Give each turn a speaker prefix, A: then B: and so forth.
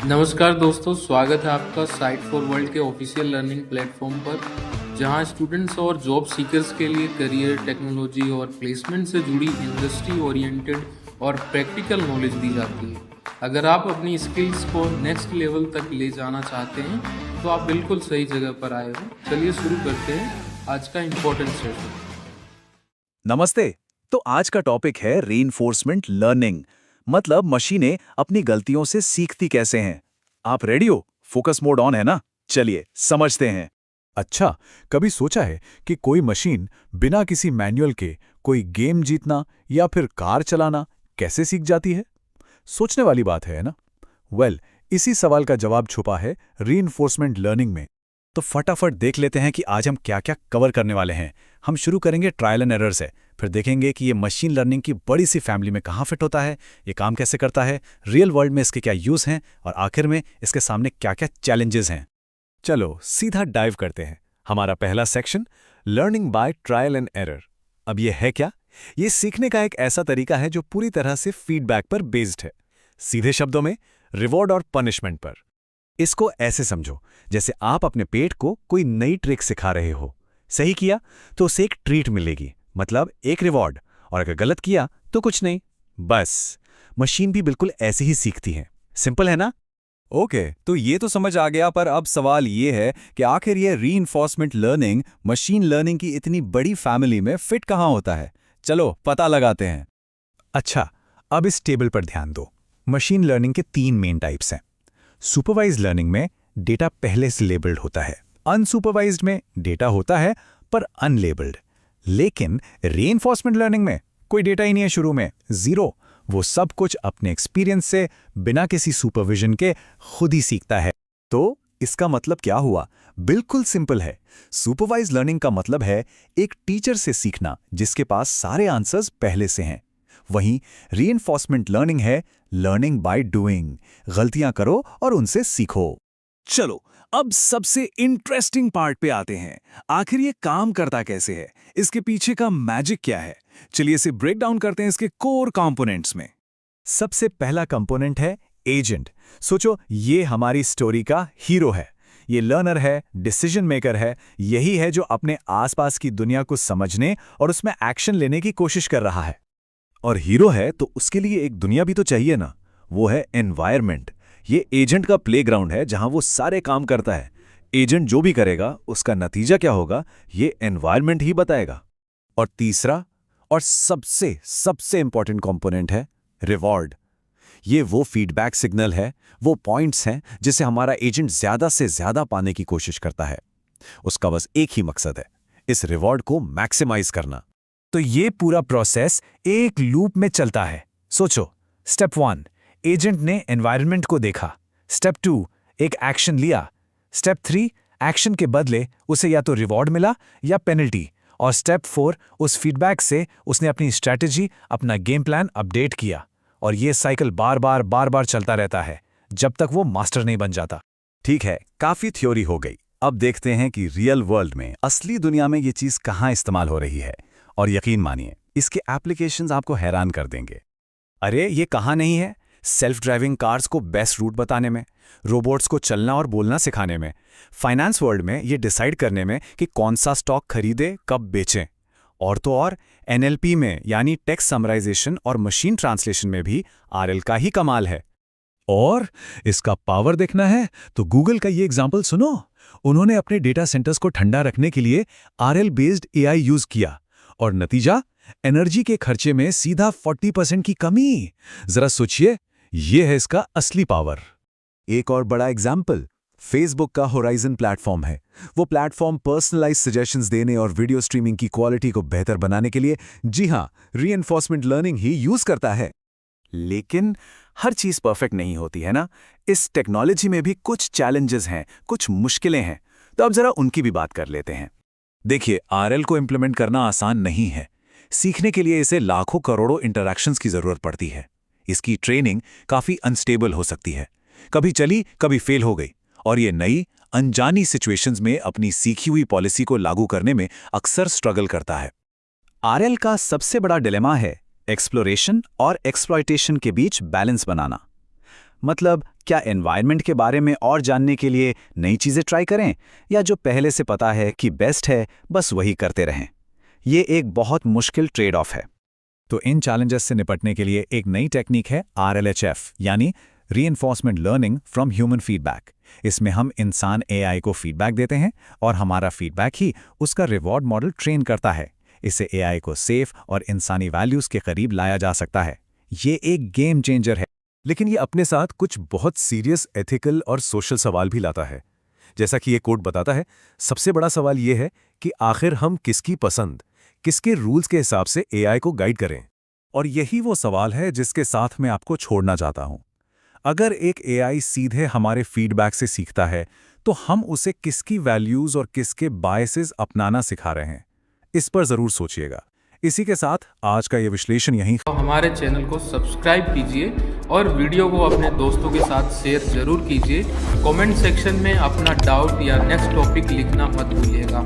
A: नमस्कार दोस्तों, स्वागत है आपका साइट फॉर वर्ल्ड के ऑफिशियल लर्निंग प्लेटफॉर्म पर, जहां स्टूडेंट्स और जॉब सीकर्स के लिए करियर, टेक्नोलॉजी और प्लेसमेंट से जुड़ी इंडस्ट्री ओरिएंटेड और प्रैक्टिकल नॉलेज दी जाती है। अगर आप अपनी स्किल्स को नेक्स्ट लेवल तक ले जाना चाहते हैं तो आप बिल्कुल सही जगह पर आए हो। चलिए शुरू करते हैं आज का इम्पोर्टेंट सेशन।
B: नमस्ते। तो आज का टॉपिक है रीइंफोर्समेंट लर्निंग, मतलब मशीनें अपनी गलतियों से सीखती कैसे हैं। आप रेडी हो? फोकस मोड ऑन है ना? चलिए समझते हैं।
C: अच्छा, कभी सोचा है कि कोई मशीन बिना किसी मैनुअल के कोई गेम जीतना या फिर कार चलाना कैसे सीख जाती है? सोचने वाली बात है ना? इसी सवाल का जवाब छुपा है रीइंफोर्समेंट लर्निंग में। तो फटाफट देख लेते हैं कि आज हम क्या क्या कवर करने वाले हैं। हम शुरू करेंगे ट्रायल एंड एरर से, फिर देखेंगे कि ये मशीन लर्निंग की बड़ी सी फैमिली में कहाँ फिट होता है, ये काम कैसे करता है, रियल वर्ल्ड में इसके क्या यूज़ हैं और आखिर में इसके सामने क्या क्या चैलेंजेस हैं। चलो सीधा डाइव करते हैं। हमारा पहला section, learning by trial and error. अब ये है क्या? ये सीखने का एक ऐसा तरीका है जो पूरी तरह से फीडबैक पर बेस्ड है। सीधे शब्दों में, रिवॉर्ड और पनिशमेंट पर। इसको ऐसे समझो जैसे आप अपने पेट को कोई नई ट्रिक सिखा रहे हो। सही किया तो उसे एक ट्रीट मिलेगी, मतलब एक रिवॉर्ड, और अगर गलत किया तो कुछ नहीं। बस मशीन भी बिल्कुल ऐसे ही सीखती है। सिंपल है ना? ओके, तो ये तो समझ आ गया, पर अब सवाल ये है कि आखिर ये रीइंफोर्समेंट लर्निंग मशीन लर्निंग की इतनी बड़ी फैमिली में फिट कहाँ होता है? चलो पता लगाते हैं। अच्छा, अब इस टेबल पर ध्यान दो। मशीन लर्निंग के 3 मेन टाइप्स हैं। सुपरवाइज्ड लर्निंग में डेटा पहले से लेबल्ड होता है, अनसुपरवाइज्ड में डेटा होता है पर अनलेबल्ड। लेकिन रीइंफोर्समेंट लर्निंग में कोई डेटा ही नहीं है, शुरू में जीरो। वो सब कुछ अपने एक्सपीरियंस से बिना किसी सुपरविजन के खुद ही सीखता है। तो इसका मतलब क्या हुआ? बिल्कुल सिंपल है। सुपरवाइज्ड लर्निंग का मतलब है एक टीचर से सीखना जिसके पास सारे आंसर्स पहले से हैं। वहीं रीइंफोर्समेंट लर्निंग है लर्निंग बाय डूइंग। गलतियां करो और उनसे सीखो। चलो अब सबसे इंटरेस्टिंग पार्ट पे आते हैं। आखिर ये काम करता कैसे है? इसके पीछे का मैजिक क्या है? चलिए इसे ब्रेक डाउन करते हैं इसके कोर कंपोनेंट्स में। सबसे पहला कंपोनेंट है एजेंट। सोचो, ये हमारी स्टोरी का हीरो है। ये लर्नर है, डिसीजन मेकर है। यही है जो अपने आसपास की दुनिया को समझने और उसमें एक्शन लेने की कोशिश कर रहा है। और हीरो है तो उसके लिए एक दुनिया भी तो चाहिए ना। वो है एनवायरनमेंट। ये एजेंट का प्लेग्राउंड है जहां वो सारे काम करता है। एजेंट जो भी करेगा उसका नतीजा क्या होगा, ये एनवायरनमेंट ही बताएगा। और तीसरा और सबसे सबसे इंपॉर्टेंट कंपोनेंट है रिवॉर्ड। ये वो फीडबैक सिग्नल है, वो पॉइंट्स हैं जिसे हमारा एजेंट ज्यादा से ज्यादा पाने की कोशिश करता है। उसका बस एक ही मकसद है, इस रिवॉर्ड को मैक्सिमाइज करना। तो ये पूरा प्रोसेस एक लूप में चलता है। सोचो, स्टेप 1, एजेंट ने एनवायरनमेंट को देखा। स्टेप 2, एक एक्शन लिया। स्टेप 3, एक्शन के बदले उसे या तो रिवॉर्ड मिला या पेनल्टी। और स्टेप 4, उस फीडबैक से उसने अपनी स्ट्रैटेजी, अपना गेम प्लान अपडेट किया। और ये साइकिल बार बार चलता रहता है जब तक वो मास्टर नहीं बन जाता। ठीक है, काफी थ्योरी हो गई। अब देखते हैं कि रियल वर्ल्ड में, असली दुनिया में ये चीज कहाँ इस्तेमाल हो रही है। और यकीन मानिए, इसके एप्लीकेशंस आपको हैरान कर देंगे। अरे ये कहाँ नहीं है? सेल्फ ड्राइविंग कार्स को बेस्ट रूट बताने में, रोबोट्स को चलना और बोलना सिखाने में, फाइनेंस वर्ल्ड में ये डिसाइड करने में कि कौन सा स्टॉक खरीदे, कब बेचें। और तो और एनएलपी में, यानी टेक्स्ट समराइजेशन और मशीन ट्रांसलेशन में भी आरएल का ही कमाल है। और इसका पावर देखना है तो गूगल का ये एग्जाम्पल सुनो। उन्होंने अपने डेटा सेंटर्स को ठंडा रखने के लिए आरएल बेस्ड एआई यूज किया, और नतीजा, एनर्जी के खर्चे में सीधा 40% की कमी। जरा सोचिए, यह है इसका असली पावर। एक और बड़ा एग्जाम्पल फेसबुक का होराइजन प्लेटफॉर्म है। वो प्लेटफॉर्म पर्सनलाइज्ड सजेशंस देने और वीडियो स्ट्रीमिंग की क्वालिटी को बेहतर बनाने के लिए, जी हां, रीइंफोर्समेंट लर्निंग ही यूज करता है। लेकिन हर चीज परफेक्ट नहीं होती है ना। इस टेक्नोलॉजी में भी कुछ चैलेंजेस हैं, कुछ मुश्किलें हैं। तो अब जरा उनकी भी बात कर लेते हैं। देखिए, आरएल को इंप्लीमेंट करना आसान नहीं है। सीखने के लिए इसे लाखों करोड़ों इंटरैक्शंस की जरूरत पड़ती है। इसकी ट्रेनिंग काफी अनस्टेबल हो सकती है, कभी चली कभी फेल हो गई। और ये नई अनजानी सिचुएशंस में अपनी सीखी हुई पॉलिसी को लागू करने में अक्सर स्ट्रगल करता है। आरएल का सबसे बड़ा डिलेमा है एक्सप्लोरेशन और एक्सप्लॉयटेशन के बीच बैलेंस बनाना। मतलब
B: क्या एनवायरनमेंट के बारे में और जानने के लिए नई चीज़ें ट्राई करें, या जो पहले से पता है कि बेस्ट है बस वही करते रहें? ये एक बहुत मुश्किल ट्रेड ऑफ है।
C: तो इन चैलेंजेस से निपटने के लिए एक नई टेक्निक है RLHF, यानी reinforcement learning from human feedback. इसमें हम इंसान AI को फीडबैक देते हैं और हमारा फीडबैक ही उसका रिवॉर्ड मॉडल ट्रेन करता है। इससे AI को सेफ और इंसानी वैल्यूज़ के करीब लाया जा सकता है। ये एक गेम चेंजर है।
D: लेकिन ये अपने साथ कुछ बहुत सीरियस एथिकल और सोशल सवाल भी लाता है। जैसा कि ये कोड बताता है, सबसे बड़ा सवाल ये है कि आखिर हम किसकी पसंद, किसके रूल्स के हिसाब से AI को गाइड करें।
C: और यही वो सवाल है जिसके साथ मैं आपको छोड़ना चाहता हूं। अगर एक AI सीधे हमारे फीडबैक से सीखता है, तो हम उसे किसकी वैल्यूज और किसके बायसेस अपनाना सिखा रहे हैं, इस पर जरूर सोचिएगा। इसी के साथ आज का ये विश्लेषण यहीं।
A: तो हमारे चैनल को सब्सक्राइब कीजिए और वीडियो को अपने दोस्तों के साथ शेयर जरूर कीजिए। कमेंट सेक्शन में अपना डाउट या नेक्स्ट टॉपिक लिखना मत भूलिएगा।